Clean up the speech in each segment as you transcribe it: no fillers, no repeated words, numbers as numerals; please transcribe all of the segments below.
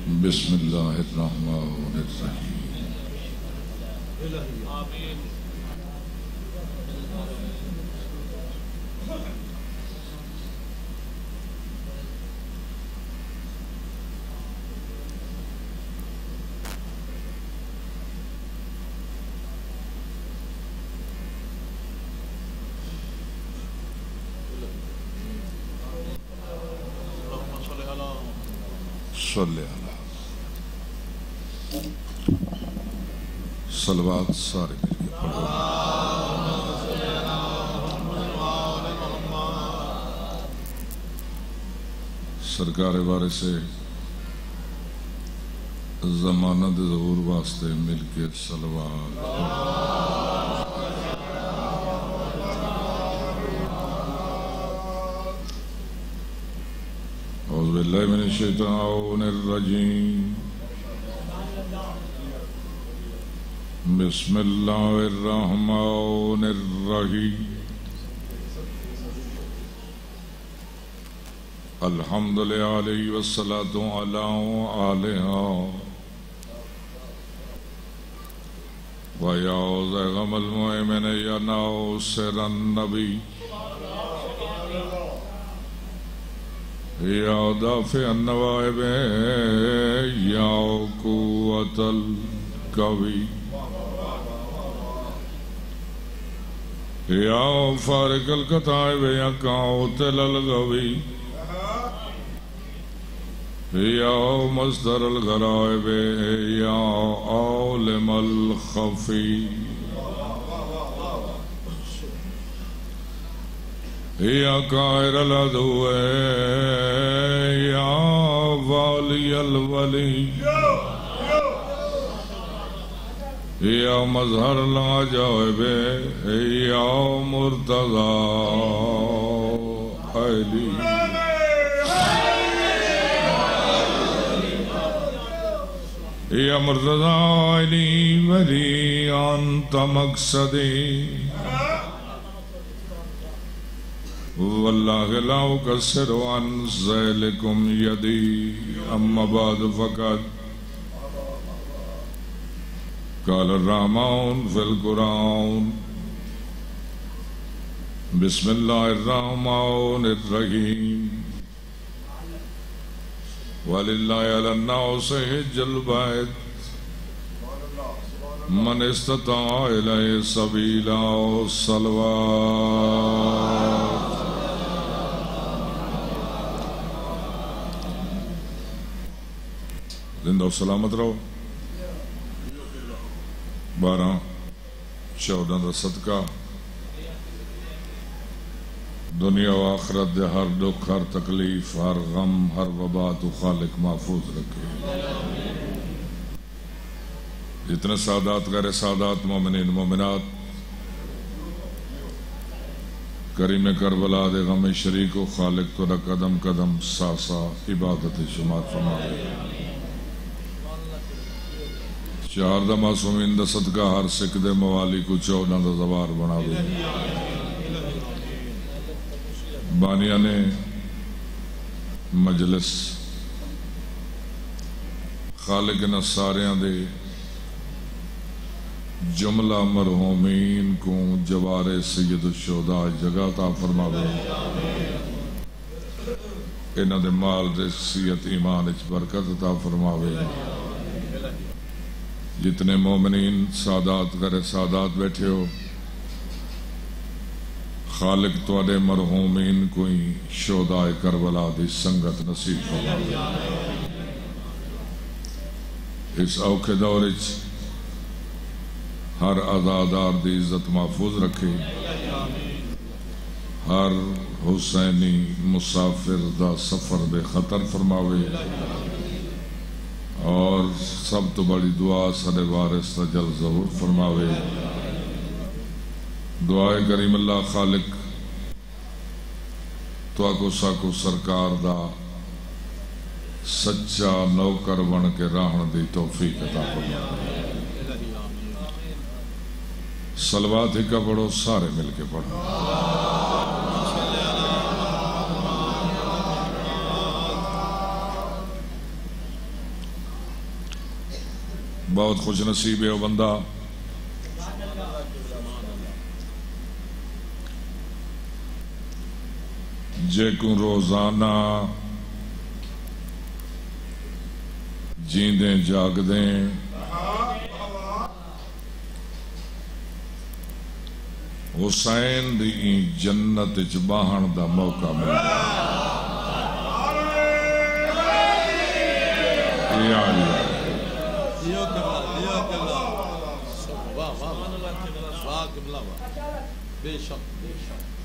بسم اللہ الرحمن الرحیم آمین صلی اللہ صلوات سارے مل کے پڑھو سرکار وارث ضمانت ظہور واسطے مل کے صلوات اعوذ باللہ من الشیطان الرجیم بسم اللہ الرحمن الرحیم الحمدللہ والصلاة علی آلہا وَيَعُوذَ غَمَ الْمُؤْمِنِ يَنَوْسِرَ النَّبِي یا دافع النوائب یا قوت القوی یا فارق القطائب یا قاتل الغوی یا مصدر الغرائب یا عالم الخفی یا قاہر العدو یا والی الولی یا مظہر العجائب یا مرتضی علی یا مرتضی علی ولی انت مقصدی واللہ لا اکسر عن ذیلکم یدی اما بعد فقط قال الرحمن فی القرآن بسم اللہ الرحمن الرحیم وَلِلَّهِ عَلَى النَّاسِ حِجَّ الْبَيْتِ من استطاع إِلَيْهِ سَبِيلًا صلوات زندہ و سلامت رہو 12-14 دا صدقہ دنیا و آخرت دے ہر دکھ ہر تکلیف ہر غم ہر وبا تو خالق محفوظ رکھے جتنے سادات غیر سادات مومنین مومنات کریم کربلا دے غم شریک و خالق تو قدم قدم ساسا عبادت شمار فرمائے چار دا معصومین دا صدقہ ہر سکھ دے موالی کو 14 دا زوار بنا دے بانیہ نے مجلس خالق نصاریاں دے جملہ مرحومین کو جوار سید الشہداء جگہ تا فرماوے انہ دے مال رزقیت ایمان اچ برکت تا فرماوے جتنے مومنین سادات غیر سادات بیٹھے ہو خالق توڑے مرحومین کوئی شہداء کربلا دی سنگت نصیب فرماوے اس اوکھے دورج ہر عزادار دی عزت محفوظ رکھے ہر حسینی مسافر دا سفر بے خطر فرماوے اور سب تو بڑی دعا سر وارث تجل ظہور فرماوے دعائے کریم اللہ خالق تو آکو ساکو سرکار دا سچا نوکر بن کے راہن دی توفیق عطا فرماوے صلوات ہی کا پڑھو سارے مل کے پڑھو بہت خوش نصیب ہے وہ بندہ جے کو روزانہ جیندیں جاگدیں حسین دی جنت وچ باہن دا موقع ملدا یا اللہ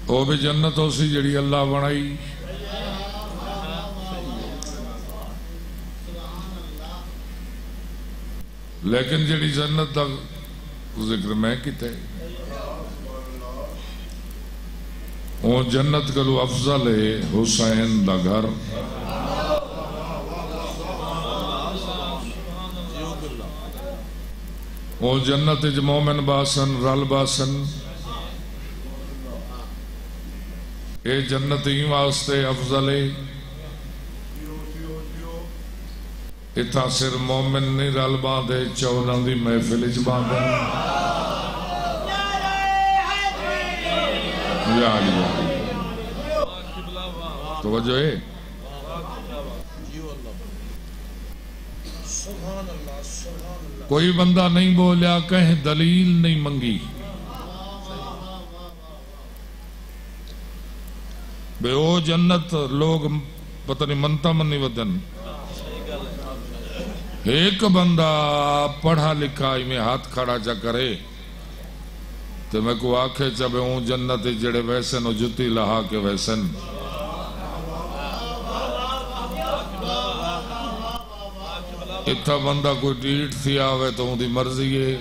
وہ بھی جنت ہو سی جڑی اللہ بنائی لیکن جڑی جنت دا ذکر میں کیتے وہ جنت کلو افضل ہے حسین دا گھر وہ جنت وچ مومن باسن رل باسن اے جنت ہی واسطے افضل ہے اتھا سر مومن نہیں رل باندھے چودہ دی محفل وچ باندھن یا اللہ توجہ ہے کوئی بندہ نہیں بولیا کہیں دلیل نہیں منگی بے او جنت لوگ پتہ نہیں منتا منی ودن ایک بندہ پڑھا لکھا میں ہاتھ کھڑا جا کرے تو میں کو آکھے چبے ہوں جنت جڑے ویسن و جتی لہا کے ویسن اتھا بندہ کوئی ڈیٹ تھی آوے تو ہوں دی مرضی ہے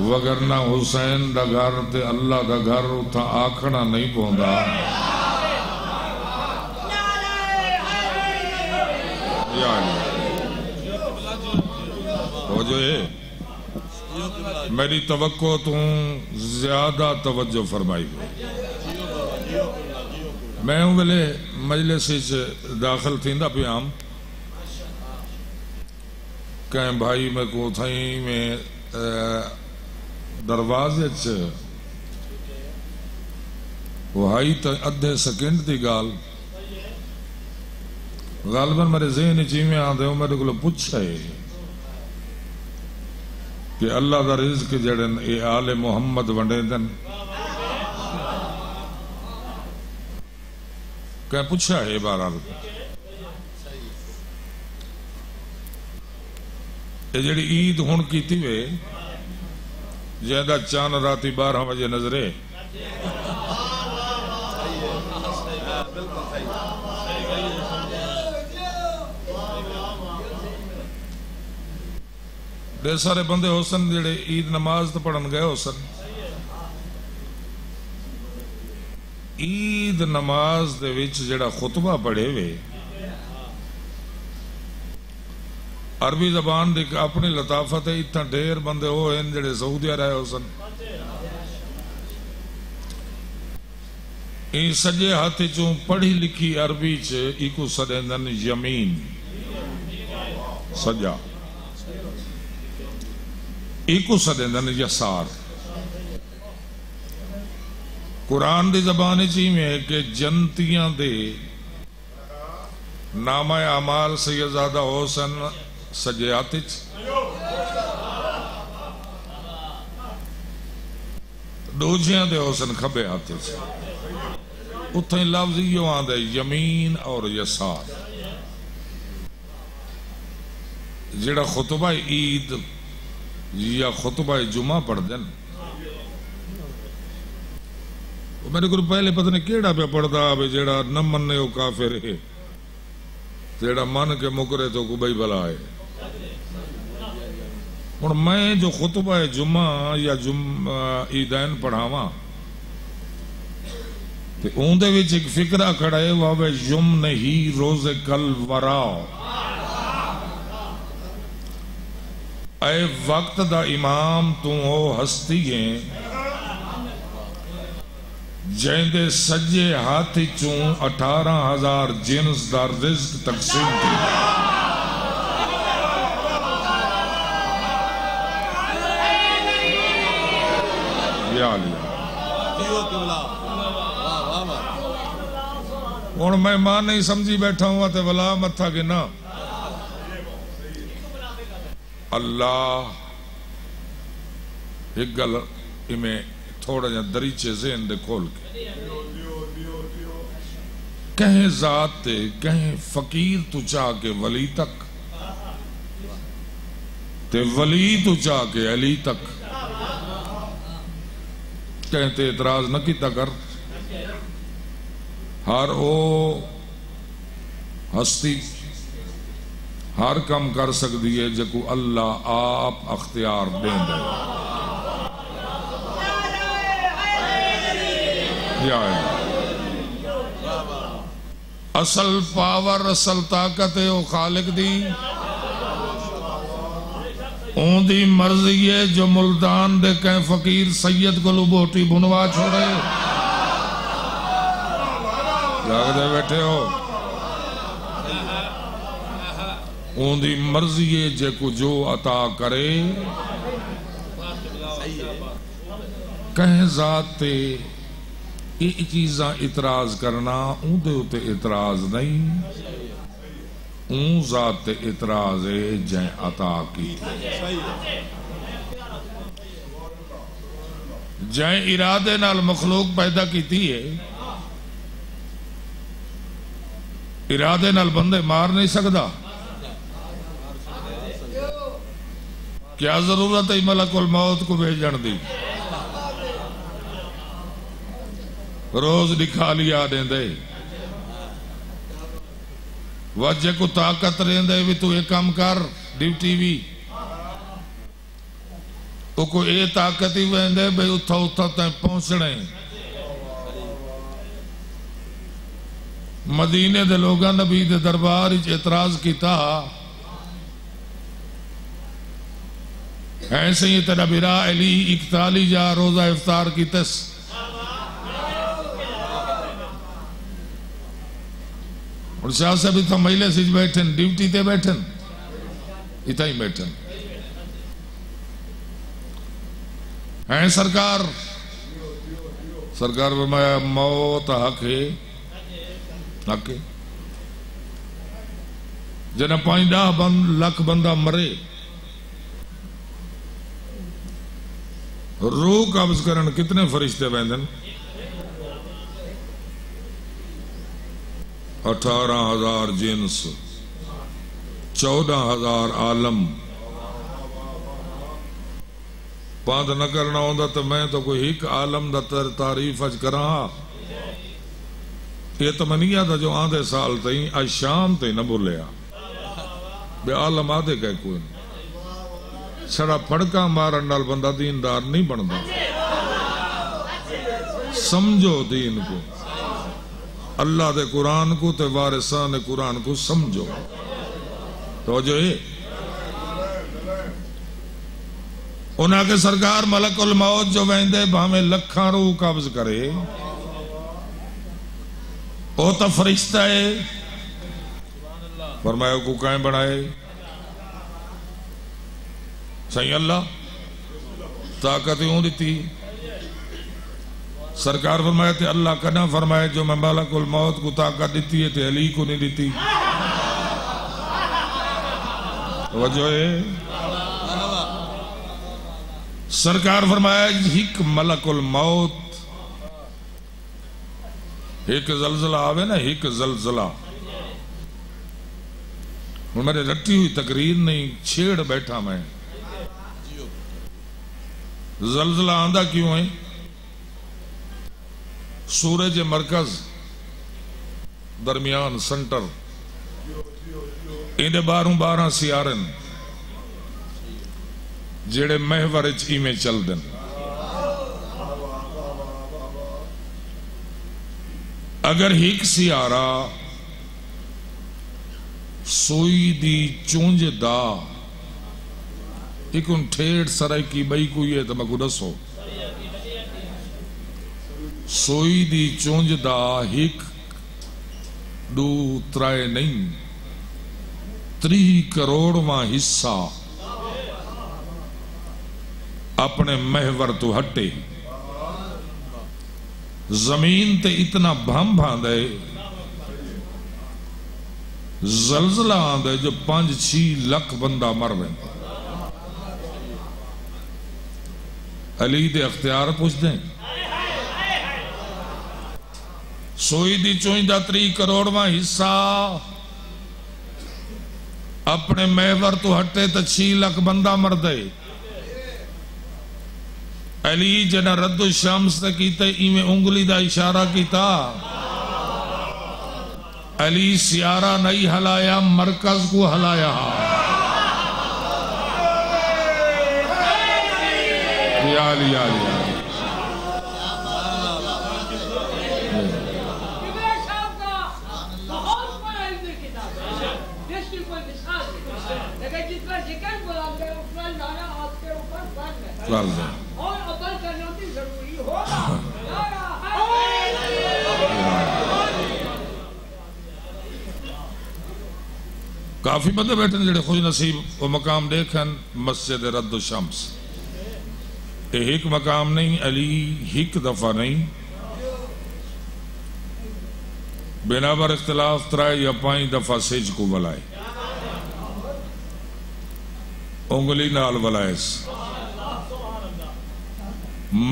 وگرنہ حسین دا گھر تے اللہ دا گھر اتھا آکھنا نہیں پوندا یا اللہ ہو جو ہے میری توقع تو زیادہ توجہ فرمائی گئی میں ہوں گلے مجلس داخل تھی دا پیام کہیں بھائی میں کو تھائیں میں دروازے وہ آئی تا ادھے سیکنڈ دی گال غالباً میرے ذہن چی میں آدھے ہوں میرے کو پوچھا ہے کہ اللہ دا رزق جڑن اے آل محمد ونڈے دن کہ پوچھا ہے بارال یہ جڑی عید ہون کی تھی وے جیدہ چاند راتی 12 بجے نظرے دے سارے بندے حسن جڑے عید نماز تو پڑھن گئے حسن عید نماز دے وچ جڑا خطبہ پڑھے وے عربی زبان دی اپنی لطافت ہے اتنا ڈھیر بندے ہو ہیں جڑے سعودیہ رہے حسن این سجے ہاتھی چوں پڑھی لکھی عربی چے ایکو سدیندن یمین سجا ایکو سدیندن یسار قرآن دی زبان چی میں ہے کہ جنتیاں دے نامہ اعمال سیدزادہ حسن سجے آتیچ دوجیاں دے حسن کھبے آتیچ اتھیں لفظ یہ آدھے یمین اور یسار جڑا خطبہ عید یا خطبہ جمعہ پڑھ دن میرے کو پہلے پتہ نہیں کیڑا پہ پڑھتا بے جڑا نہ مننے ہو کافر ہے جڑا من کے مکرے تو کو بھائی بلا ہے اور میں جو خطبہ جمعہ یا عیدین پڑھاواں تے اون دے وچ ایک فکرہ کھڑا ہے وہ یم نہیں روز کل وراؤ اے وقت دا امام تو ہو ہستی ہیں جیندے سجے ہاتھی چون 18,000 جنس دا رزق تقسیم کی یا لیا ہوں میں ماں نہیں سمجھی بیٹھا ہوں تے ولا متھا گنا اللہ ایک گل میں تھوڑا جا دریچے ذہن دے کھول کے کہیں ذات تے کہیں فقیر تو چاہ کے ولی تک تے ولی تو چاہ کے علی تک کہیں تے اعتراض نہ کیتا کر ہر او ہستی ہر کم کر سکتی ہے جکو اللہ آپ اختیار دیں دے یا اصل پاور اصل طاقت ہے وہ خالق دی اون دی مرضی ہے جو ملتان دے کہیں فقیر سید کو بوٹی بنوا چھوڑے جاگ دے بیٹھے ہو اون دی مرضی ہے جے کو جو عطا کرے کہیں ذات تے یہ چیزاں اعتراض کرنا اون دے ہوتے اعتراض نہیں اون ذات تے اعتراض ہے جائیں عطا کی جائیں ارادے نال مخلوق پیدا کیتی ہے ارادے نال بندے مار نہیں سکتا کیا ضرورت ہے ملک الموت کو بھیجن دی روز دکھا لیا دیں دے وجہ کو طاقت رہیں دے بھی تو ایک کام کر ڈیوٹی بھی او کو اے طاقت ہی وہیں دے بھئی اتھا اتھا تائیں پہنچنے مدینے دے لوگاں نبی دے دربار اچھ اعتراض کیتا ایسے ہی تیرا برا علی اکتالی جا روزہ افطار کی تس اور شاہ صاحب اتھا مہیلے سج بیٹھن ڈیوٹی تے بیٹھن اتھا ہی بیٹھن ہیں سرکار فرمایا موت حق ہے حق ہے جنہ 5 لاکھ بندہ مرے روح قبض کرن کتنے فرشتے بیندن 18,000 جنس 14,000 عالم پاند نہ کرنا ہوندہ تو میں تو کوئی ایک عالم دا تعریف اج کراں یہ تو منیا تھا جو آدھے سال تئیں آج شام تئیں نہ بولیا بے عالم آدھے کہے کوئی نہیں چھڑا پھڑکا مارن نال بندہ دیندار نہیں بندا سمجھو دین کو اللہ دے قرآن کو تے وارثان قرآن کو سمجھو تو جو ہے انہاں کے سرکار ملک الموت جو ویندے بہمیں لکھاں روح قبض کرے او تا فرشتہ ہے فرمایا کو کائیں بڑھائے صحیح اللہ طاقت ہوں دیتی سرکار فرمایا تھے اللہ کا نہ فرمائے جو میں ملک الموت کو طاقت دیتی ہے تے علی کو نہیں دیتی وجہ ہے سرکار فرمایا ہک ملک الموت ایک زلزلہ آوے نا ایک زلزلہ میرے رٹی ہوئی تقریر نہیں چھیڑ بیٹھا میں زلزلہ آندہ کیوں ہے سورج مرکز درمیان سنٹر انہیں 12 سیارن جیڑے محور چی میں چل دن اگر ایک سیارہ سوئی دی چونج دا ایک ان ٹھیڑ سرائی کی بئی کوئی ہے تو میں کو دسو سوئی دی چونج دا ایک 2 3 نہیں 30 کروڑواں حصہ اپنے محور تو ہٹے زمین تے اتنا بھم بھاندے زلزلہ آندے جو 5-6 لکھ بندہ مر ویندے. علی دے اختیار پوچھ دیں سوئی دی چوئندہ 3 کروڑواں حصہ اپنے محور تو ہٹے تو 6 لکھ بندہ مر دے. علی جنہ رد الشمس تے کیتے ایمیں انگلی دا اشارہ کیتا. علی سیارہ نہیں ہلایا مرکز کو ہلایا. یا علی یا علی کافی بندے بیٹھے جڑے خوش نصیب وہ مقام دیکھن مسجد رد الشمس. یہ ایک مقام نہیں علی ایک دفعہ نہیں بنا بر اختلاف 3 یا 5 دفعہ سج کو بلائے انگلی نال بلائیس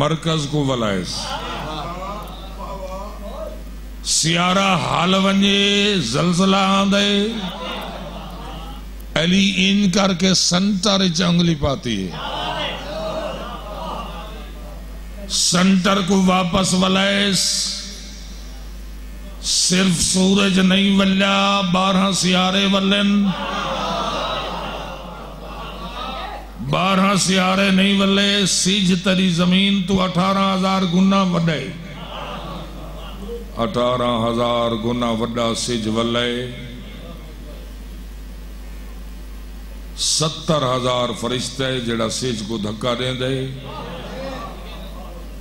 مرکز کو بلائیس سیارہ حال ونجے زلزلہ آندے علی ان کر کے سنٹر انگلی پاتی ہے. سنٹر کو واپس ولائس صرف سورج نہیں ولیا 12 سیارے ولن 12 سیارے نہیں ولے سیج تری زمین تو 18,000 گنا وڈے 18,000 گنا وڈا سیج ولے 70,000 فرشتے جڑا سیج کو دھکا دیں دے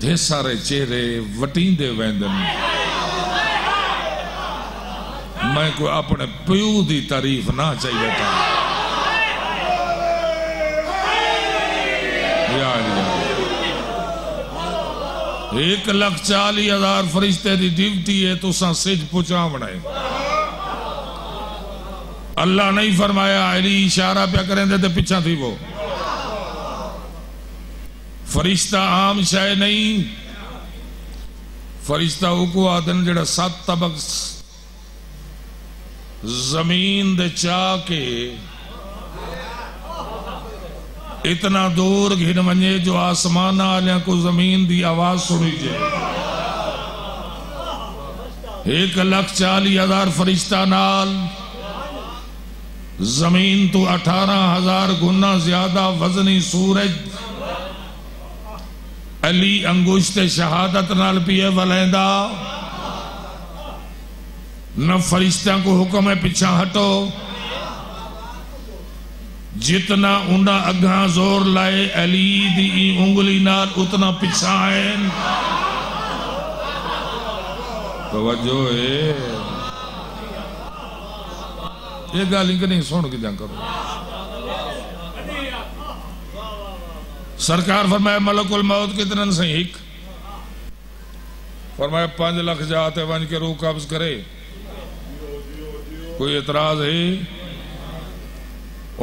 دے سارے چہرے وٹین دے ویندن. میں کوئی اپنے پیو دی تعریف نہ چاہیے تھا. یا اللہ 1,40,000 فرشتے دی ڈیوٹی ہے تو ساں سج پچا بنائے. اللہ نہیں فرمایا علی اشارہ پہ کریں دے پچھا تھی وہ. فرشتہ عام شے نہیں فرشتہ اوکو آدن جڑا 7 طبق زمین دے چاہ کے اتنا دور گھن ونجے جو آسمان آلیاں کو زمین دی آواز سنی جائے. 1,40,000 فرشتہ نال زمین تو 18,000 گنا زیادہ وزنی سورج علی انگشت شہادت نال پیے ولیندہ. نہ فرشتوں کو حکم ہے پیچھا ہٹو جتنا انہا اگھاں زور لائے علی دی انگلی نال اتنا پیچھا ہے. توجہ ہے یہ گالی کہ نہیں سن کے جان کرو. سرکار فرمایا ملک الموت کتنا سے ایک فرمایا 5 لکھ جاتے ونج کے روح قبض کرے. کوئی اعتراض ہے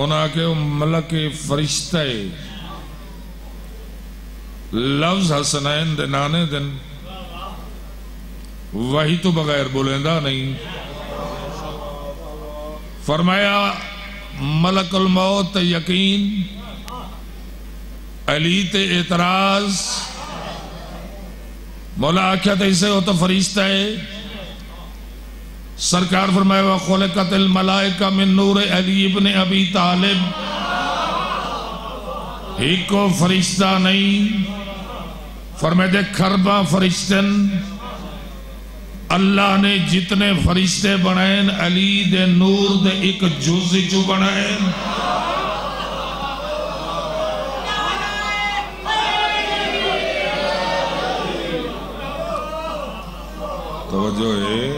انہاں کے ملک فرشتے لفظ حسنین دے نانے دن وہی تو بغیر بولندہ نہیں. فرمایا ملک الموت یقین علی تے اعتراض مولا آکھیا تے اسے ہو تو فرشتہ ہے. سرکار فرمایا وَخُلِقَتِ الْمَلَائِكَةُ مِن نُورِ علی ابن ابی طالب. ایک کو فرشتہ نہیں فرمایا دے کھرباں فرشتن اللہ نے جتنے فرشتے بنائیں علی دے نور دے ایک جزی جو بنائیں. توجہ ہے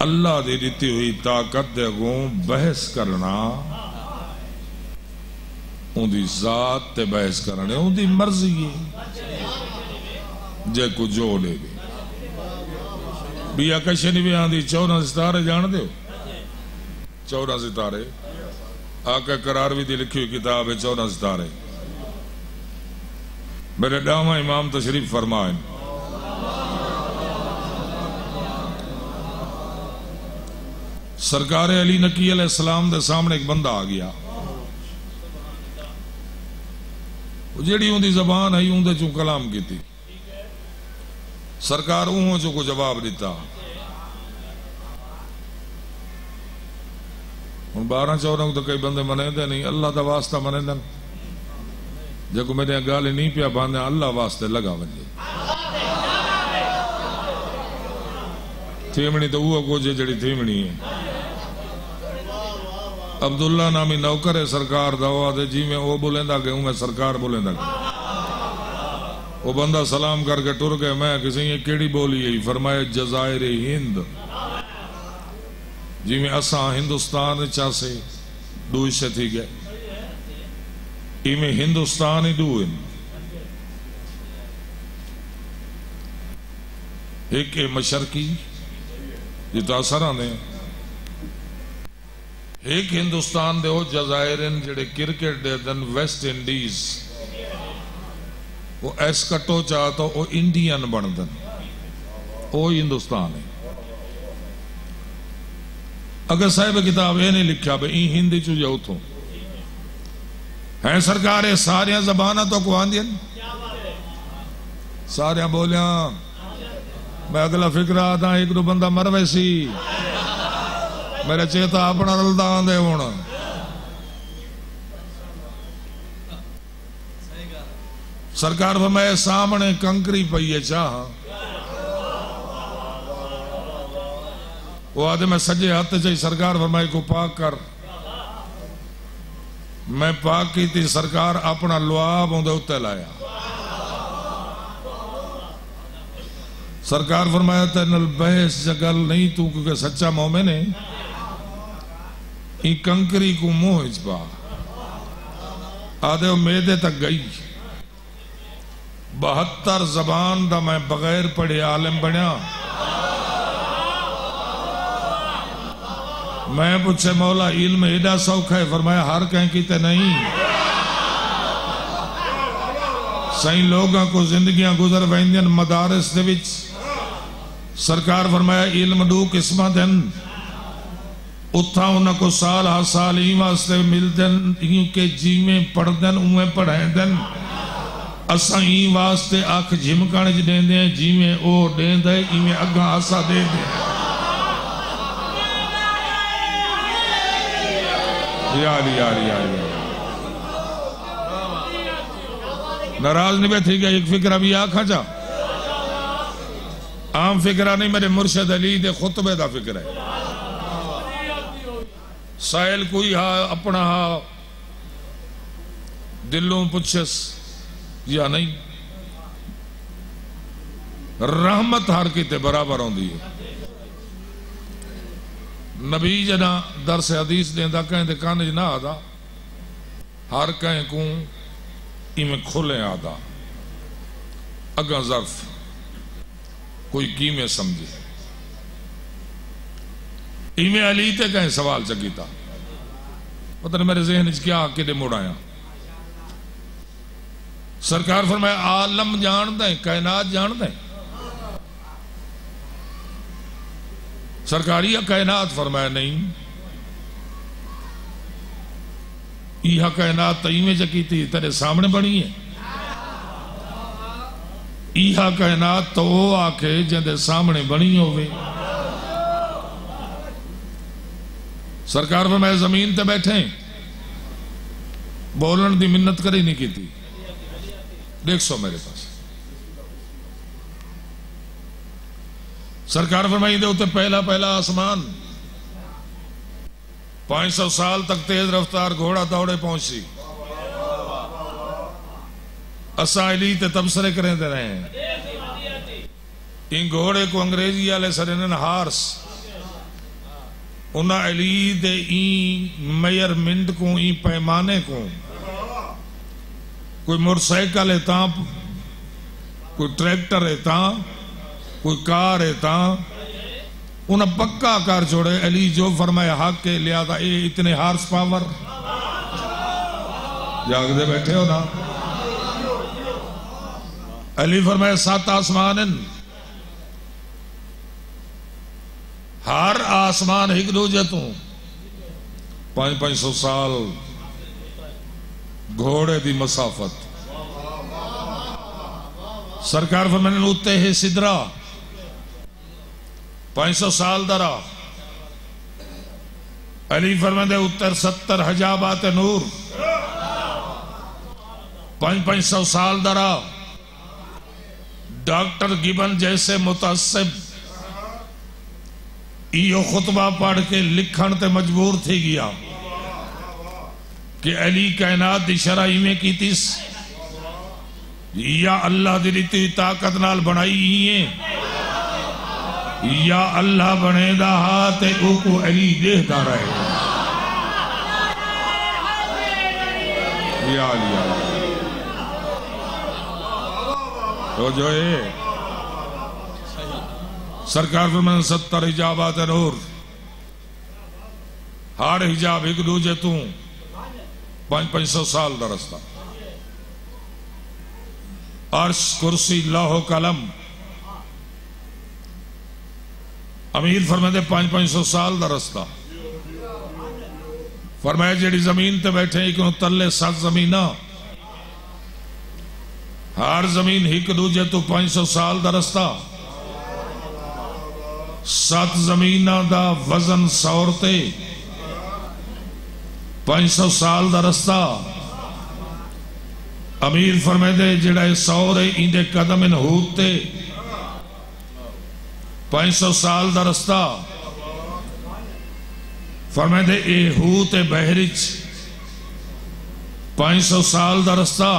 اللہ دی دیتی ہوئی طاقت دے گوں بحث کرنا ان دی ذات تے بحث کرنے ان دی مرضی ہے. جے کو جوڑے بھی بیا کشنی بھی آندھی 14 ستارے جان دے 14 ستارے آقا قرار بھی دی لکھی ہوئی کتاب ہے 14 ستارے میرے ڈاما امام تشریف فرمائیں سرکار علی نقی علیہ السلام دے سامنے ایک بندہ آ گیا جیڑی ان دی زبان ہے ان دے چوں کلام کی تھی سرکار انہوں چوں کو جواب دیتا 12-14 تو کئی بندے منے دے نہیں اللہ دا واسطہ منے دن جے کو میرے گالے نہیں پیا باندھے اللہ واسطے لگا ونجے تھیمنی تو وہ کو جڑی تھیمنی ہے عبداللہ نامی نوکر ہے سرکار دعویٰ دے جی میں وہ بولیں دا گئے میں سرکار بولیں دا گئے وہ بندہ سلام کر کے ٹر گئے میں کسی یہ کیڑی بولی ہے فرمایا جزائر ہند جی میں اساں ہندوستان چاسے دوش سے تھی گئے میں ہندوستان ہی دوئن ایک مشرقی یہ تو اثر آنے ایک ہندوستان دے ہو جزائرن جڑے کرکٹ دے دن ویسٹ انڈیز وہ ایس کٹو چاہتا وہ انڈین بن دن وہ ہندوستان ہے اگر صاحب کتاب یہ نہیں لکھا بھئی این ہندی چو جاؤ تھو ہیں سرکار ساریاں زبانہ تو کوان دین ساریاں بولیاں میں اگلا فکر آتا ایک دو بندہ مر ویسی میرے چیتا اپنا رلدان دے ہونا سرکار فرمائے سامنے کنکری پئیے چاہاں وہ آدھے میں سجے ہاتھ چاہی سرکار فرمائے کو پاک کر میں پاک کی تھی سرکار اپنا لعاب ہوں دے اتے لایا سرکار فرمایا تین البحث جگل نہیں تو کیونکہ سچا مومن ہے کنکری کو موہ اجبا آدھے وہ میدے تک گئی 72 زبان دا میں بغیر پڑھے عالم بنیا میں پوچھے مولا علم ایڈا سوکھا ہے فرمایا ہر کہیں کیتے نہیں سائیں لوگاں کو زندگیاں گزر ویندین مدارس دے وچ سرکار فرمایا علم دو قسمہ دن اتھا انہاں کو سال ہر سال ہی واسطے مل دن ہی کہ جی میں پڑھ دن اوہ پڑھائیں دن اساں ہی واسطے آنکھ جھمکانے دیں دیں جی میں او دیں دیں ہی میں اگاں آسا دیں دیں یاری ناراض نہیں بیٹھی گیا ایک فکرہ بھی آنکھا جا عام فکرہ نہیں میرے مرشد علی دے خطبے دا فکر ہے سائل کوئی ہاں اپنا ہاں دلوں پچھس یا نہیں رحمت ہر کیتے برابر ہوں دی نبی جنا درس حدیث دیں دا کہیں دے کانج نہ آدھا ہر کہیں کوں میں کھولیں آدھا اگاں ظرف کوئی کیمیں سمجھے میں علی تے کہیں سوال چکیتا پتہ نہیں میرے ذہن کیا آکے موڑ آیا سرکار فرمایا عالم جان دیں کائنات جان دیں سرکاری کائنات فرمایا نہیں یہ کائنات تئیمیں چکی تھی تیرے سامنے بنی ہے یہ کائنات تو وہ آکے جندے سامنے بنی ہوئے سرکار فرمایا زمین تے بیٹھیں بولن دی منت کری نہیں کی تھی دیکھ سو میرے پاس سرکار فرمائی دے ہوتے پہلا آسمان 500 سال تک تیز رفتار گھوڑا دوڑے پہنچی اسائلی تے تبصرے کریں دے رہے ہیں ان گھوڑے کو انگریزی آلے سرنن ہارس انہا علی دے این میئرمنٹ کو این پیمانے کو کوئی مرسائیکل تاں کوئی ٹریکٹر ہے تاں کوئی کار ہے تاں انہیں پکا کر چھوڑے علی جو فرمائے حق کے لہذا اے اتنے ہارس پاور جاگ دے بیٹھے ہو نا علی فرمائے 7 آسمان ہر آسمان ایک دوجہ تو 500 سال گھوڑے دی مسافت سرکار فرمانے نوتے ہے صدرہ 500 سال درہ علی فرمانے اتر 70 حجابات نور 500 سال درہ ڈاکٹر گبن جیسے متعصب ایو خطبہ پڑھ کے لکھن تے مجبور تھی گیا کہ علی کائنات دی شرعی میں کی تیس یا اللہ دی ریتی طاقت نال بنائی ہی یا اللہ بنے دا ہاتھ او کو علی دیکھتا رہے یا علی تو جو ہے سرکار فرمان 70 حجابات نور ہر حجاب ایک دوجہ تو 500 سال درستہ عرش کرسی لوح و قلم امیر فرمائے 500 سال درستہ فرمائے جیڑی زمین تے بیٹھے ہیں کہ تلے 7 زمینہ ہر زمین ایک دوجہ تو 500 سال درستہ 7 زمینہ دا وزن سورتے 500 سال دا رستہ امیر فرمائے دے جڑا سورے اندے قدم ان ہوتے 500 سال دا رستہ فرمائے دے اے ہوتے بحرچ 500 سال دا رستہ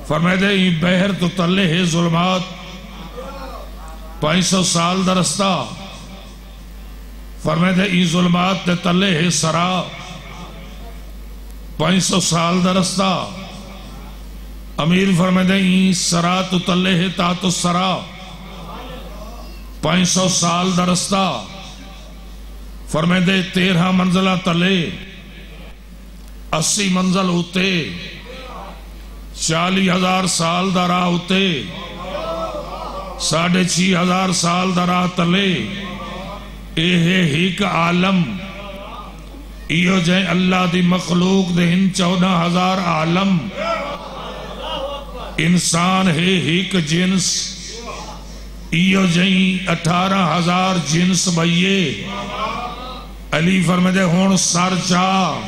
فرمائے دے یہ بحر تو تلے ہے ظلمات 500 سال دا رستہ فرمائے دے ای ظلمات تے تلے ہے سرا 500 سال دا رستہ امیر فرمائے دے ای سرا تو تلے ہے تاتو سرا 500 سال دا رستہ فرمائے دے 13 منزلہ تلے 80 منزل ہوتے 40,000 سال دا راہ ہوتے 6,500 سال دا راہ تلے اے ایک عالم ایو جائیں اللہ دی مخلوق دے ہن 14,000 عالم انسان ہے ایک جنس ایو جائیں 18,000 جنس بھئیے علی فرمائے دے ہون سر چاہ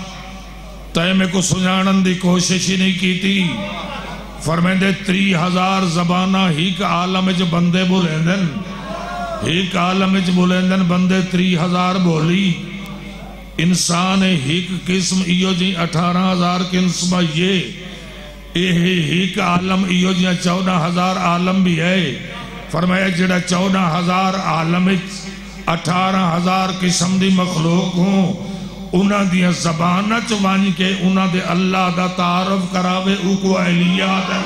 تے میں کو سنجانن دی کوشش ہی نہیں کی تھی فرمائے دے 30,000 زبانہ ایک عالم جو بندے بولیندن ایک عالم جو بولیندن بندے 30,000 بولی انسان ایک قسم ایو جی 18,000 قسم یہ ایک عالم ایو جی 14,000 عالم بھی ہے فرمایا جڑا 14,000 عالم 18,000 قسم دی مخلوق ہوں انہاں دیا زبانہ چوانی کے انہاں دے اللہ دا تعارف کراوے او کو اہلیات ہے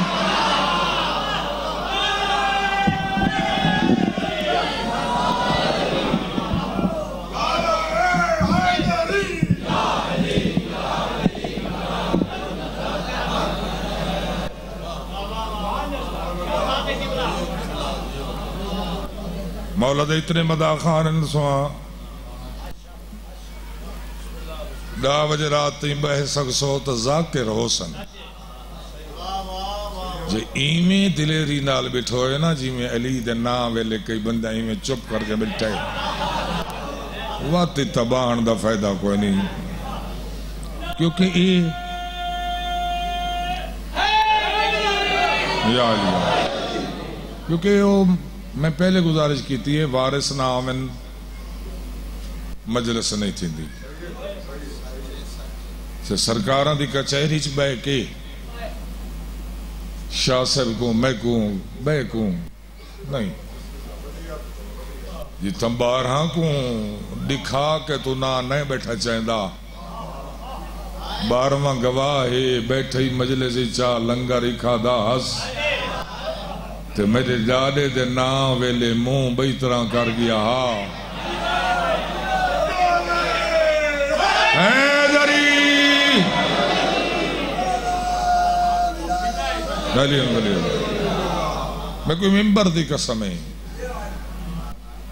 مولا دے اتنے مدہ خان سوان دا وجہ رات تیم بہ سکسو تا ذاکر ہو سن جے ایمیں دلیری نال بٹھوئے نا جی میں علی دے نام ویلے کئی بندہ ایمیں چپ کر کے بٹھائے واتی تباہن دا فائدہ کوئی نہیں کیونکہ یا علی کیونکہ میں پہلے گزارش کی تھی وارث نامن مجلس نہیں تھی دی سرکاران دی کچہری چ بے کے شاہ صاحب کو میں کوں بے کوں نہیں یہ تمبار ہاں کوں دکھا کہ تو نہ نہیں بیٹھا چاہندہ 12واں گواہ ہے بیٹھے مجلس چاہ لنگر اکھا دا ہس تے میرے ڈاڈے دے نام ویلے منہ بئی طرح کر گیا حیدری میں کوئی ممبر دی قسم ہے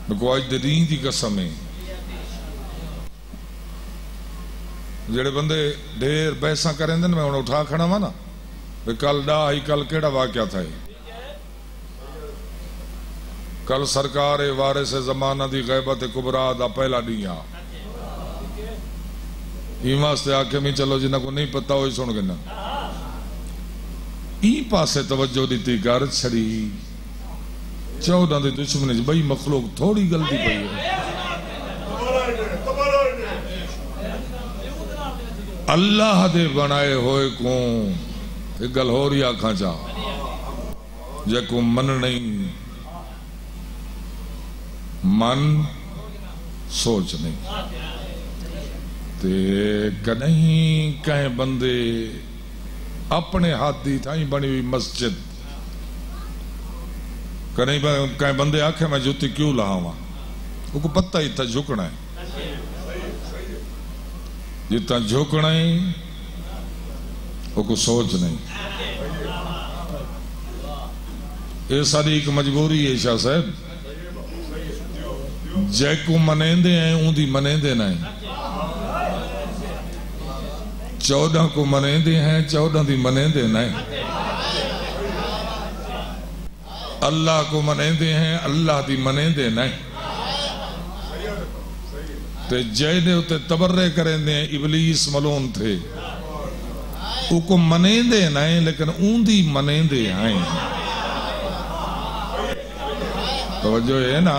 میں کوئی آج دین دی قسم ہے جڑے بندے ڈھیر بحثاں کریں دن میں انہیں اٹھا کھڑا ہوا نا کل ڈاہی کل کیڑا واقعہ تھا کل سرکار وارث زمانہ دی غیبت کبرا دا پہلا ڈیاں واسطے آکھے میں چلو جنہ کو نہیں پتا ہوئی سن گنا ای پاسے توجہ دیتی کر چھڑی 14 دے دشمن بھئی مخلوق تھوڑی غلطی پئی ہے اللہ دے بنائے ہوئے کو ایک گل ہو رہی آکھاں چاہ جے کو من نہیں من سوچ نہیں تے کہیں کہیں بندے اپنے ہاتھ دی تھائیں بنی ہوئی مسجد کہیں بندے آکھیں میں جوتی کیوں لہا ہوا وہ کو پتہ ہی تھا جھکنا ہے جتنا جھکنا ہے وہ کو سوچ نہیں یہ ساری ایک مجبوری ہے شاہ صاحب جے کو منیندے ہیں اون دی منیندے نہیں 14 کو منیندے ہیں 14 دی منیندے نہیں اللہ کو منیندے ہیں اللہ دی منیندے نہیں تے جے دے ہوتے تبرے کریں دے ابلیس ملون تھے او کو منیندے نہیں لیکن اون دی منیندے ہیں توجہ ہے نا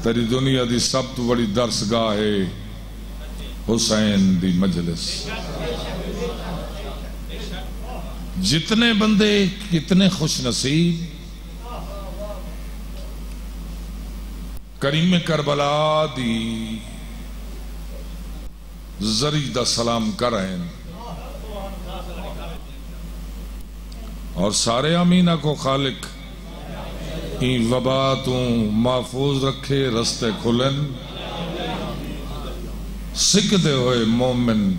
تیری دنیا دی سب تو بڑی درسگاہ ہے حسین دی مجلس جتنے بندے کتنے خوش نصیب کریم کربلا دی زری دا سلام کر رہے ہیں اور سارے امینہ کو خالق این وبا تو محفوظ رکھے رستے کھلن سکھتے ہوئے مومن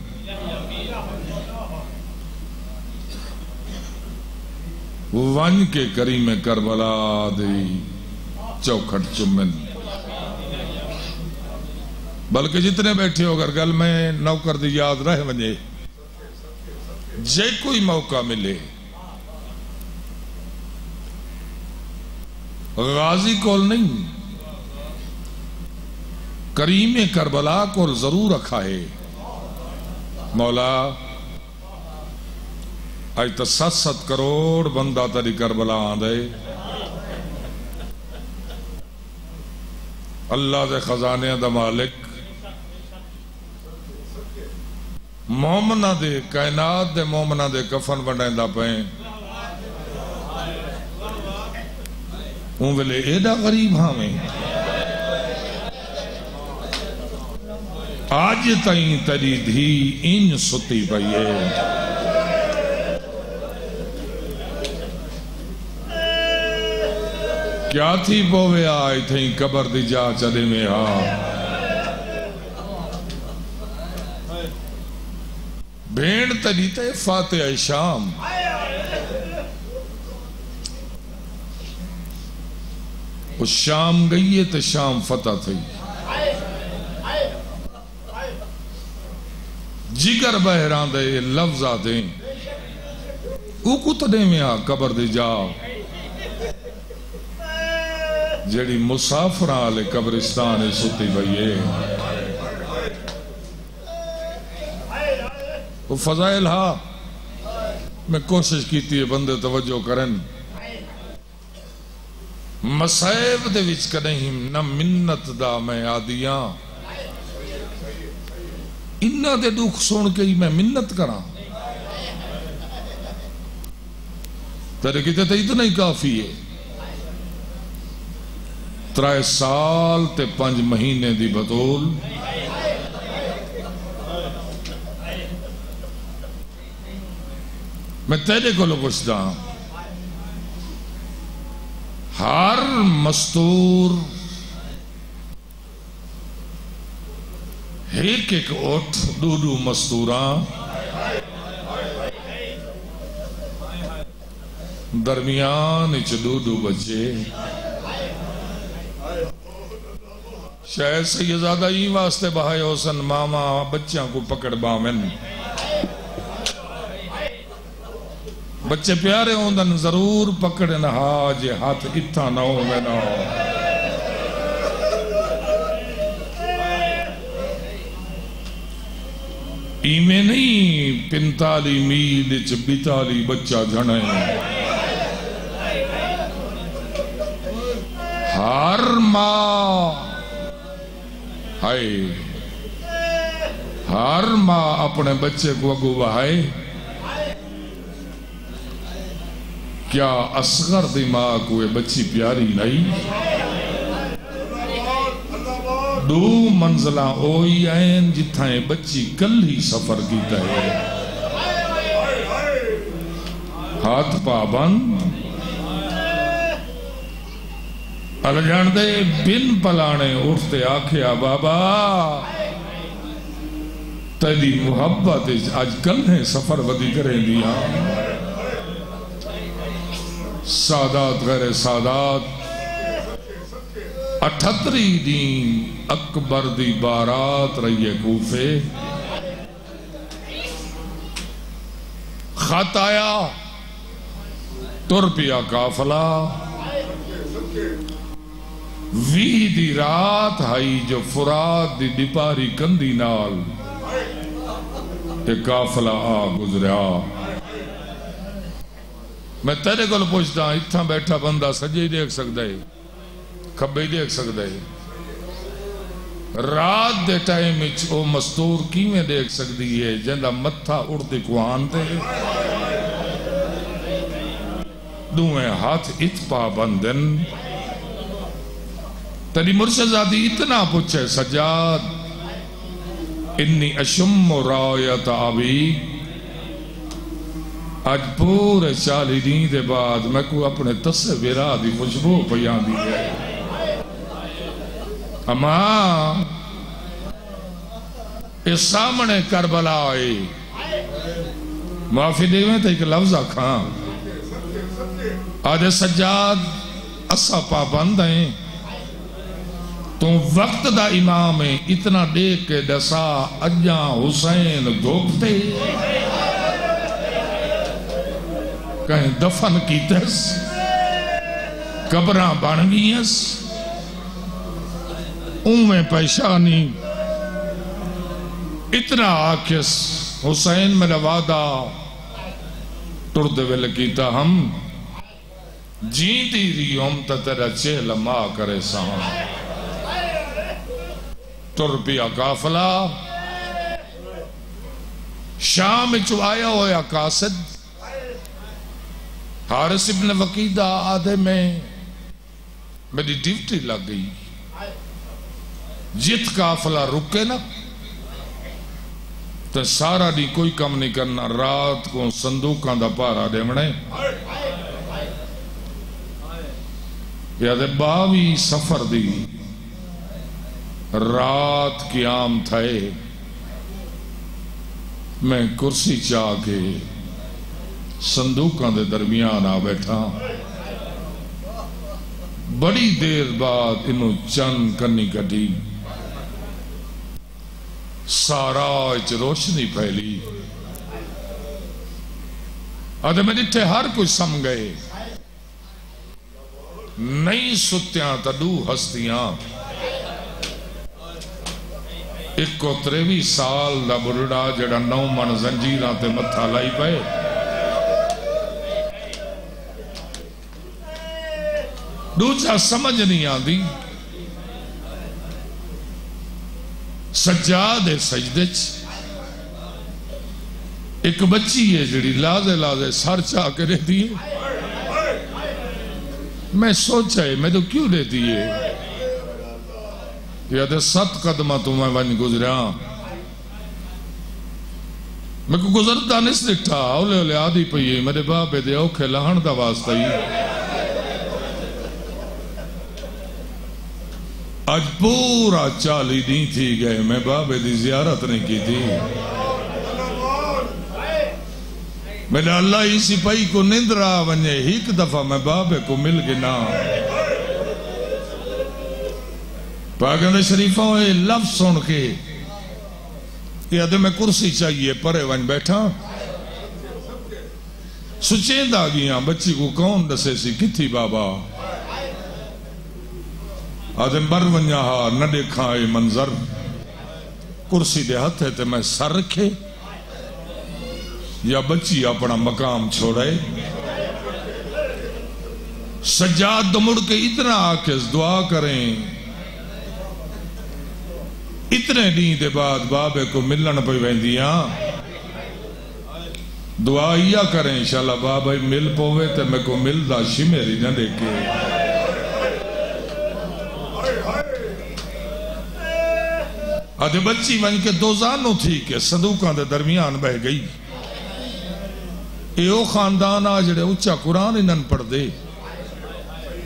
ون کے کریم کربلا دی چوکھٹ چمن بلکہ جتنے بیٹھے ہو اگر گل میں نوکر دی یاد رہ ونجے جے کوئی موقع ملے غازی کول نہیں کریم کربلا کول ضرور رکھا ہے مولا آج تا 7 کروڑ بندہ تری کربلا آندے اللہ دے خزانے دا مالک مومنہ دے کائنات دے مومنہ دے کفن بڑھائیں دا پہیں ہوں ویلے ایڈا غریب ہاں میں آج تائیں تری دھی ان ستی پئیے کیا تھی بوے آئی تھیں قبر دی جا چلے میں بھیڑ تری تے فاتح شام وہ شام گئی ہے تو شام فتح تھی جگر بہران دے لفظہ دیں او کتنے میں قبر دی جاؤ جیڑی مسافرہ آلے قبرستان ستی بھئیے وہ فضائل ہاں میں کوشش کیتی ہے بندے توجہ کریں مسائب دے وچ کدہیں نہ منت دا میں آدیاں انہاں دے دکھ سن کے ہی میں منت کراں تیرے کہتے تھے اتنا ہی کافی ہے 3 سال تے 5 مہینے دی بطول میں تیرے کو لو پوچھتا ہوں ہر مستور ایک ایک اٹھ دو دو مستوراں درمیان اچ دو دو بچے شاید سیدزادہ ہی واسطے بہائے حسن ماما بچیاں کو پکڑ بامن بچے پیارے ہوندن ضرور پکڑن ہاج ہاتھ اتھا نہ ہو میں نہ ہو ایمیں نہیں 45 میل اچ 42 بچہ جھڑیں ہر ماں ہر ماں اپنے بچے کو اگو بہائے کیا اصغر دی ماں کوئی بچی پیاری نہیں دو منزلہ ہوئی آئین جتھائیں بچی کل ہی سفر کیتا ہے ہاتھ پابند الجھان دے بن پلانے اٹھتے آکھیا بابا تیری محبت آج کل ہے سفر ودی کریں دیا سادات غیر سادات 78 دین اکبر دی بارات رہی کوفے خط آیا تر پیا کافلہ وی دی رات ہائی جو فرات دی ڈپاری کندی نال ایک کافلہ آ گزریا میں تیرے کو پوچھتا ہوں اتھا بیٹھا بندہ سجے ہی دیکھ سکتا ہے کھبے ہی دیکھ سکتا ہے رات دے ٹائم او مستور کی میں دیکھ سکتی ہے جندہ متھا اڑتے کوان تے دوئے ہاتھ اتپا بندن تیری مرشدزادی اتنا پوچھے سجاد انی اشم رایت آبی آج پورے 40 دین دے بعد میں کو اپنے تصویرہ دی خوشبو پیان دی ہے اما اس سامنے کربلا آئی معافی دے میں تو ایک لفظ کھاں آج سجاد اسا پابند ہیں تو وقت دا امام اتنا دیکھ کے دسا اجاں حسین گھوپتے کہیں دفن کی تس قبراں بن گئیس میں پیشانی اتنا آکس حسین میرا وعدہ ٹرد ویل کیتا ہم جیتی ریوم تا تیرا چہل ماں کرے سہاں تر پیا کافلہ شام چو آیا ہویا قاصد حارث ابن وقیدہ آدھے میں میری ڈیوٹی لگ گئی جت کافلہ رکے نا تو سارا دی کوئی کم نہیں کرنا رات کو صندوقاں دا پارا دے منے یا دے 22 سفر دی رات قیام تھے میں کرسی چاہ کے صندوقاں دے درمیان آ بیٹھا بڑی دیر بعد انہوں چند کرنی کٹی سارا اچ روشنی پھیلی آدھے میں ڈٹھے ہر کچھ سم گئے نئی ستیاں تدو ہستیاں ایک کو 23 سال دا بڑھڑا جڑا 9 من زنجیران تے متھا لائی پائے دوچہ سمجھ نہیں آدھی سجاد سجدچ ایک بچی ہے جڑی لازے سر چاہ کے رہتی ہے میں سوچا ہے میں تو کیوں رہتی ہے یا دے 7 قدمہ تو میں ون گزریا میں کو گزرتا نہیں لکھتا اولے اولے آدھی پئی میرے باپے دے اوکھے لہن دا واسطہ ہی اج پورا 40 دن تھی گئے میں بابے دی زیارت نہیں کی تھی. میرے اللہ اسی پائی کو نندرا ونجے ایک دفعہ میں بابے کو مل گنا. پاکندہ شریفوں اے لفظ سن کے یہ ادھے میں کرسی چاہیے پرے ون بیٹھا سچین دا گیاں بچی کو کون دسے سی کتھی بابا آدھے مر ونجا ہا نہ دیکھا اے منظر کرسی دے ہتھے تے میں سر رکھے یا بچی اپنا مقام چھوڑے. سجاد مڑ کے اتنا آکس دعا کریں اتنے دین دے بعد بابے کو ملن پہ ویندیاں دعا یا کریں انشاءاللہ بابا مل پوے تے میں کو مل دا شمیری نہ دیکھے. آدھے بچی ون کے دوزانوں تھی کہ صندوقاں دے درمیان بہ گئی. ایو خاندان آجڑے اچھا قرآن انہن پڑھ دے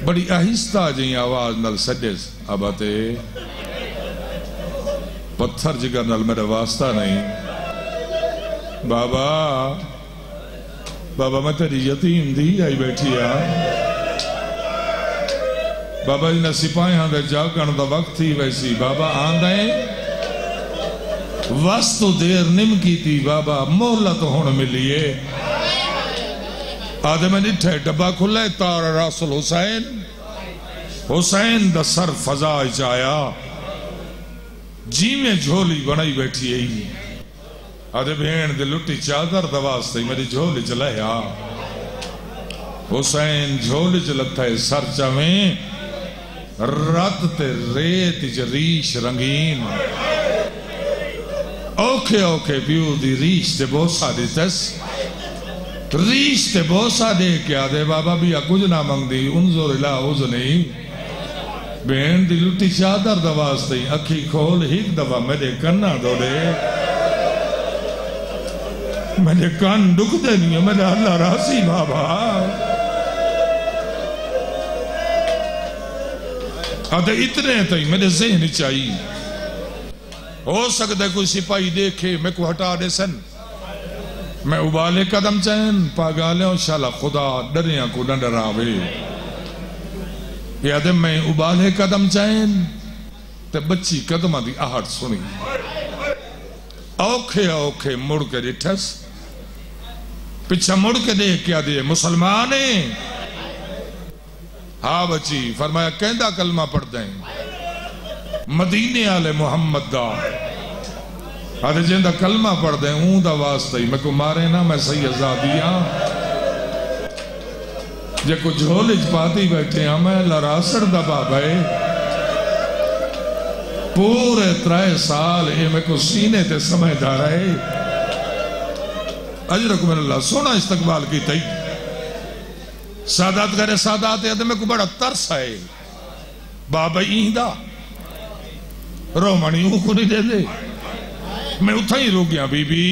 بڑی آہستہ جائیں آواز نل سجس آباتے پتھر جگر نل میرے واسطہ نہیں. بابا میں تیری یتیم دی آئی بیٹھی بابا جنہیں سپاہی ہاں دے جاگن دا وقت تھی ویسی بابا آندائیں وستو دیر نم کی تھی بابا مہلت ہون ملیے. آدھے میں نٹھے ڈبا کھلے تار رسول حسین دا سر فضائی چایا جی میں جھولی بنائی بیٹھی ہے. آدھے بھین دے لٹی چادر دواستے میری جھولی چلایا حسین جھولی چلتا ہے سر چاویں رات تے ریت ریش رنگین اوکھے اوکھے بیو دی ریش تے بوسا دی تس ریش تے بوسا دے کیا دے بابا بھی کچھ نہ منگ دی انظر الہ اذنی بہن دی لٹی چادر دواستے اکھی کھول ایک دفعہ میرے کنہ دو دے میرے کان دکھ دے نہیں ہے میرے اللہ راسی بابا. آدھے اتنے تھی میرے ذہن چاہیے ہو سکتا ہے کوئی سپاہی دیکھے میں کو ہٹا دے سن میں ابالے قدم چاہیں پاگالے ہوں شالا خدا ڈریاں کو نہ ڈراوے. یادے میں ابالے قدم چاہیں تے بچی قدمہ دی آہٹ سنی اوکھے اوکھے مڑ کے ڈٹھس پچھا مڑ کے دیکھ کیا دیئے مسلمانے ہاں بچی فرمایا کہندہ کلمہ پڑھ دیں مدینے آلے محمد دا آدھے جندہ کلمہ پڑھ دیں اون دا واسطہ ہی میں کو مارے نا میں سید زادیاں جے کو جھولج پاتی بیٹھے ہیں میں لراسڑ دا بابے پورے 3 سال میں کو سینے تے سمجھ دا رہے اجرکم اللہ سونا استقبال کی تئی سادات کرے سادات ہے میں کو بڑا ترس ہے بابا ایندہ رومانی کو نہیں دے دے میں اتھا ہی رو گیا بی بی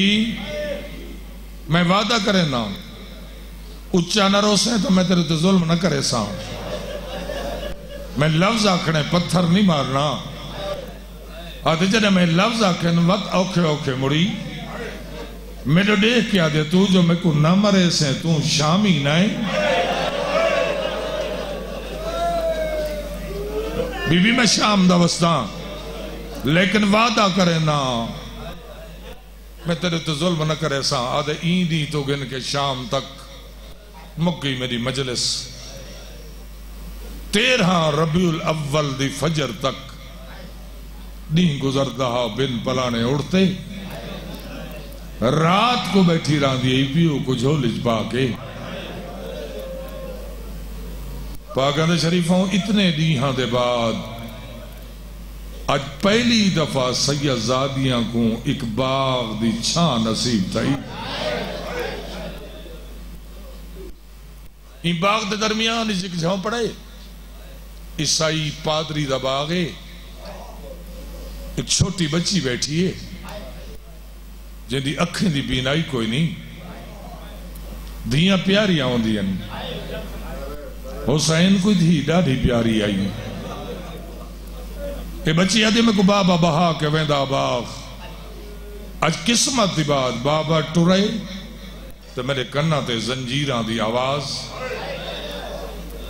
میں وعدہ کرے نا اچھا نہ رو سے تو میں تیرے تے ظلم نہ کرے ساں میں لفظ آکھنے پتھر نہیں مارنا آدھے جنہیں میں لفظ آکھنے وقت اوکھے اوکھے مڑی میرے دیکھ کیا دے تو جو میں کو نہ مرے سے تو شامی نائیں بی بی میں شام دا وستان لیکن وعدہ کرے نا میں تیرے تو ظلم نہ کرے ساں آدھے ایندی تو گن کے شام تک مک گئی میری مجلس 13 ربیع الاول دی فجر تک دین گزردہ بن پلانے اڑتے رات کو بیٹھی رہا دی پیو کو جھولج پا کے پاکندہ شریفوں اتنے دیہاں دے بعد آج پہلی دفعہ سید زادیاں کو ایک باغ دی چھاں نصیب تھائی این باغ دے درمیان اس ایک جھاؤں پڑے عیسائی پادری دا باغے ایک چھوٹی بچی بیٹھی ہے جن دی اکھیں دی بینائی کوئی نہیں دیاں پیاریاں ہوں دیاں حسین کوئی دھی ڈاڑھی پیاری آئی اے بچی آدھے میں کو بابا بہا کے ویندہ باغ اج قسمت دی بات بابا ٹرے تو میرے کنہ تے زنجیران دی آواز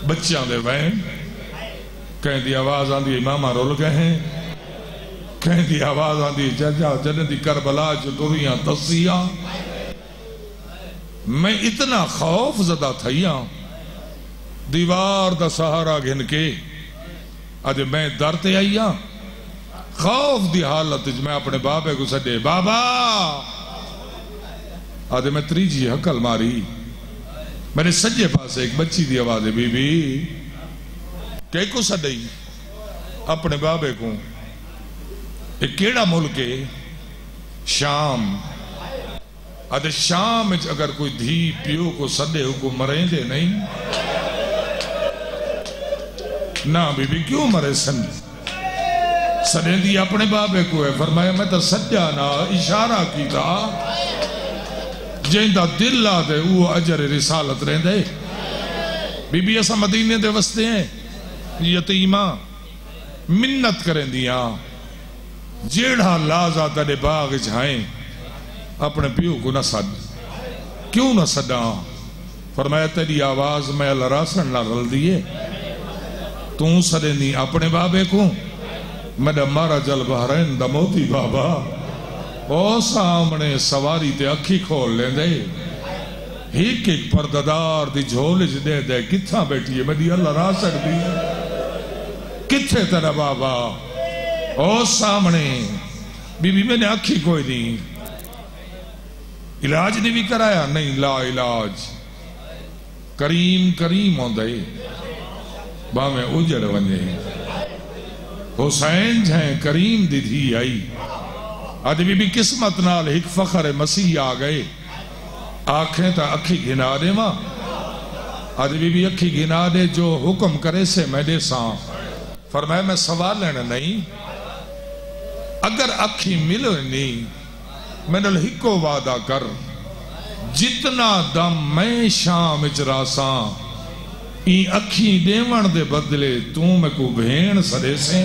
بچیاں دے وین کہیں دی آواز آن دی امامہ رول گئے ہیں کہیں دی آواز آن دی ججا جنہ دی کربلا جو ٹریاں تصیاں میں اتنا خوف زدہ تھائیاں دیوار دا سہارا گھن کے آدھے میں درتے آئیاں خوف دی حالت میں اپنے بابے کو سڈے بابا آدھے میں تریجی حکل ماری میرے سجے پاس ایک بچی دی آواز ہے بی بی کہ کو سڈئی اپنے بابے کو ایک کیڑا ملک ہے شام آدھے شام اگر کوئی دھی پیو کو سڈے کو مریں دے نہیں نہ بی بی کیوں مرے سن سڈیں دی اپنے بابے کو ہے فرمایا میں تو سجا نہ اشارہ کی تھا جہندہ دل آدھے وہ اجر رسالت رہن دے بی بی ایسا مدینے دے وستے ہیں یتیمہ منت کریں دیا جیڑا لازہ تڑے باغ جھائیں اپنے پیو کو نہ سد کیوں نہ سدا فرمایا تیری آواز میں اللہ راسن نہ رل دیئے توں سدے نہیں اپنے بابے کو میرا مارا جل بحرین دا موتی بابا او سامنے سواری تے اکھی کھول لیں دے ایک ایک پرددار دی جھولج دے دے کتھا بیٹھی ہے میری اللہ راسن دی کتھے تیرا بابا او سامنے بی بی میں نے اکھی کوئی نہیں علاج نہیں بھی کرایا نہیں لا علاج کریم کریم ہوں دے با میں اجڑ ونجے حسین جھیں کریم دی دھی آئی آدھے بی بی قسمت نال ایک فخر مسیح آ گئے آنکھیں تا اکھی گھنا دے ماں آدھے بی بی اکھی گھنا دے جو حکم کرے سے میں دے ساں فرمایا میں سوال لینا نہیں اگر اکھی ملو نہیں میں نے ہکو وعدہ کر جتنا دم میں شام اجراساں این اکھی دیوان دے بدلے توں میں کو بھین سڑے سے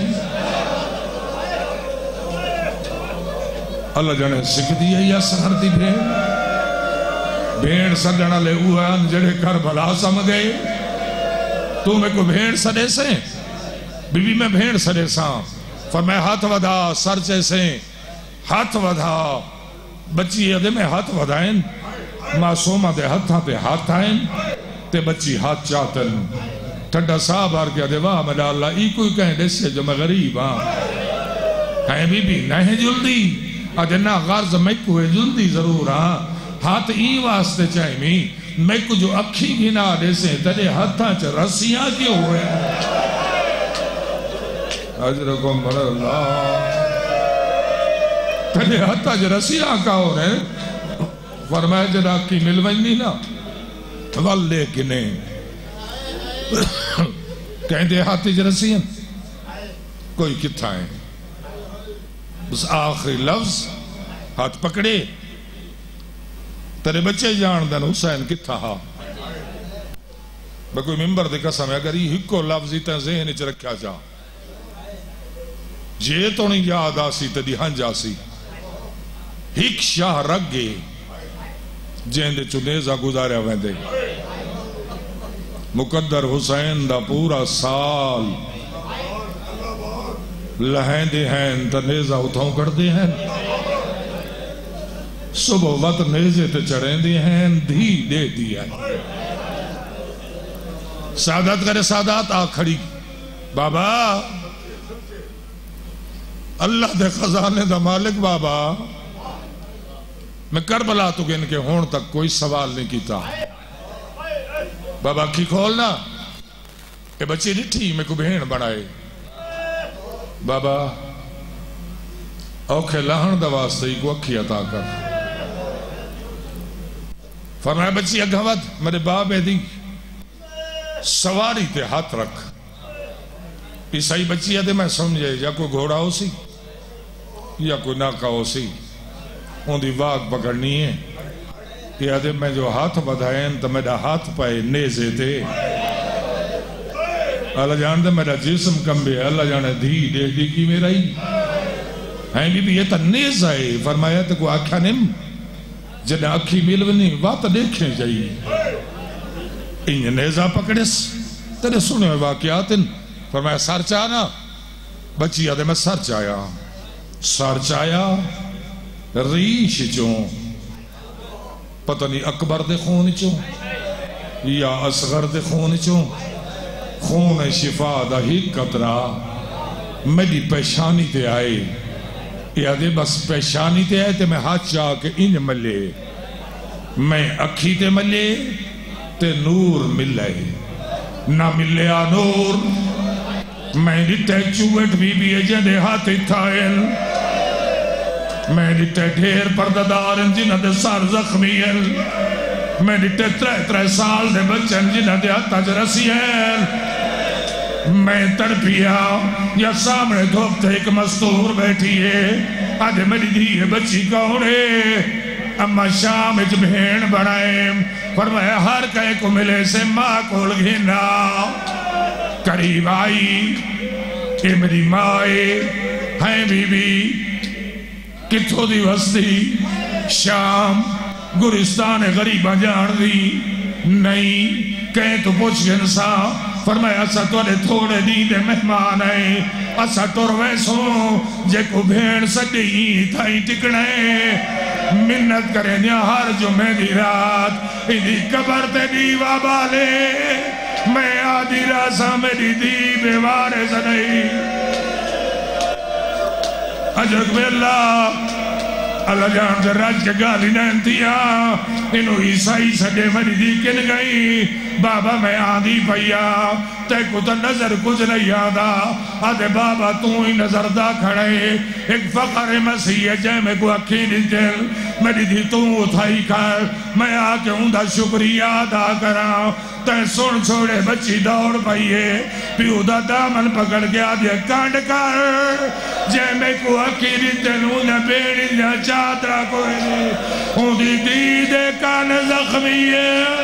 اللہ جانے سکھ دی ہے یا سہر دی بھین سڑنا لے اوہان جڑے کربلا سم گئے تو میں کو بھین سڑے سے بی بی میں بھین سڑے ساں فرمائے ہاتھ ودا سر چیسے ہاتھ ودا بچی ادھے میں ہاتھ ودائیں معصومہ دے ہاتھاں تے ہاتھ آئیں تے بچی ہاتھ چاہتن ٹھڈا صاحب آر کے ادھے واہ میں ڈالا ای کوئی کہیں دیسے جو میں غریب ہاں کہیں بی بی نہیں جلدی ادھے نا غرض میں کوئی جلدی ضرور ہاں ہاتھ ای واسطے چاہیے میں کو جو اکھی گھنا دیسے تجھے ہاتھاں چا رسیاں کیوں ہوئے اجرکم بر اللہ تجھے ہاتھاں چا رسیاں کا ہو رہے فرمائے جدا کی ملوائن نہیں نا واللے کنے کہیں دے ہاتھی جرسیاں کوئی کتھا ہے بس آخری لفظ ہاتھ پکڑے تیرے بچے جان دن حسین کتھا ہا میں کوئی ممبر دے قسم ہے اگر یہ ہکو لفظ ہی تین ذہن چ رکھا جا جے تو نہیں یاد آسی تیری ہنج آسی ہک شاہ رکھ گے جہن دے چنیزہ گزاریا ویندے مقدر حسین دا پورا سال لہیں دے ہیں تنیزہ اتھوں کر دے ہیں صبح وقت نیزے تے چڑھیں دے ہیں دھی دے دیا ہے سادات کرے سادات آ کھڑی بابا اللہ دے خزانے دا مالک بابا میں کربلا تو گن کے ہون تک کوئی سوال نہیں کیتا بابا کی کھولنا اے بچی ڈٹھی میں کو بہن بڑھائے بابا اوکھے لہن دا واسطے ہی کو اکھی عطا کر فرمایا بچی اگھوت میرے بابے دی سواری تے ہاتھ رکھ عیسائی بچی ہے دے میں سمجھے یا کوئی گھوڑا ہو سی یا کوئی ناکہ ہو سی ان دی واق پکڑنی ہے کہ میں جو ہاتھ بدھائیں تو میرا ہاتھ پائے نیزے تھے اللہ جاندے میرا جسم کمبے اللہ جانے دھی دے دی کی میرا ہی ہیں بی بی یہ تا نیز آئے فرمایا تے کو آکھا نیم جنہیں آکھی ملونی وات دیکھیں جائی انہیں نیزہ پکڑس تیرے سنے ہوئے واقعات فرمایا سار چاہنا بچی آدھے میں سار چاہیا ریش چوں پتہ نہیں اکبر دے خون چوں یا اصغر دے خون چوں خون شفا دا ہی قطرہ میری پیشانی تے آئے یا دے بس پیشانی تے آئے تے میں ہاتھ چاہ کے انج ملے میں اکھی تے ملے تے نور ملے نہ ملے آ نور میں دیتے چوٹ بی بی جدے ہاتھ تھائل میں دیتے ڈھیر پرددار جنہ دے سار زخمیل میں دیتے 3 سال دے بچن جنہ دے ہاتھ رسیل میں تڑپیا یا سامنے دھوپتے ایک مستور بیٹھی ہے آج میری دھی بچی کون ہے اما شام اچ بھین بڑھائیں فرمایا ہر کہے کو ملے سے ماں کول گھنا قریب آئی کہ میری مائے ہیں بی بی کتھو دی وستی شام گرستان غریبہ جان دی نہیں کہیں تو پوچھ گنسا فرمایا اسا توڑے تھوڑے دیدے مہمان آئے اسا ٹور ویسوں جے کو بھین سکئی تھائی ٹکڑے منت کریں یا ہر جمعہ دی رات ایدھی قبر تے دیوا بالے میں آدھی راسا میری دی بیوارے زنئی اجرک میں اللہ جان سے راج کے گالی نینتیا انہوں عیسائی سڈے میری دی کن گئی بابا میں آدھی پیا تے کو تو نظر کچھ نہیں آدھا آدھے بابا تو ہی نظر دا کھڑے ایک فقر مسیح جے میں کو اکھی دل میری دی تو اتھائی کر میں آکے ہوں دا شکریہ ادا کرا تے سن چھوڑے بچی دوڑ پائیے پیو دا دامن پکڑ کے آدھے کانڈ کر جے میں کو اکھی دل انہیں بیڑی جا چادرہ کوئی نہیں ہوں دی دے کان زخمی ہے